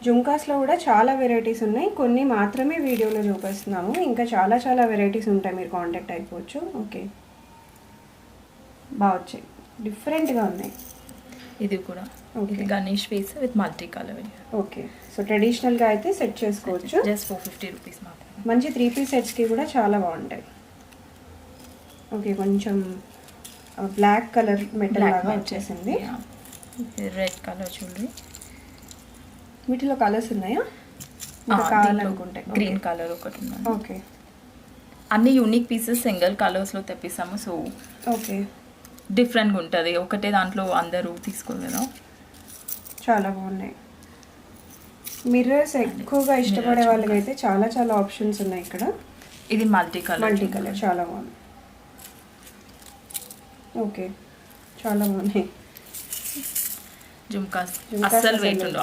జుంకాస్లో కూడా చాలా వెరైటీస్ ఉన్నాయి, కొన్ని మాత్రమే వీడియోలో చూపిస్తున్నాము, ఇంకా చాలా చాలా వెరైటీస్ ఉంటాయి, మీరు కాంటాక్ట్ అయిపోవచ్చు. ఓకే, బాగా వచ్చాయి, డిఫరెంట్గా ఉన్నాయి. ఇది కూడా ఇది Ganesh piece with multi colour. Okay, so ట్రెడిషనల్గా అయితే సెట్ చేసుకోవచ్చు. జస్ట్ 450 రూపీస్ మాత్రమే. మంచి 3 పీస్ సెట్స్కి కూడా చాలా బాగుంటాయి. ఓకే, కొంచెం బ్లాక్ కలర్ మెటల్ లాగా వచ్చేసింది. రెడ్ కలర్ చూడండి. వీటిలో కలర్స్ ఉన్నాయా? కావాలనుకుంటే గ్రీన్ కలర్ ఒకటి ఉంది. ఓకే, అన్ని యూనిక్ పీసెస్ సింగిల్ కలర్స్లో తెప్పిస్తాము. సో ఓకే, డిఫరెంట్గా ఉంటుంది, ఒకటే దాంట్లో అందరూ తీసుకోరు కదా. చాలా బాగున్నాయి. మిర్రర్స్ ఎక్కువగా ఇష్టపడే వాళ్ళకైతే చాలా చాలా ఆప్షన్స్ ఉన్నాయి ఇక్కడ. ఇది మల్టీ కలర్ చాలా బాగుంది. ఓకే, చాలా బాగున్నాయి జుమ్కాస్. అస్సలు వెయిట్ ఉండవు.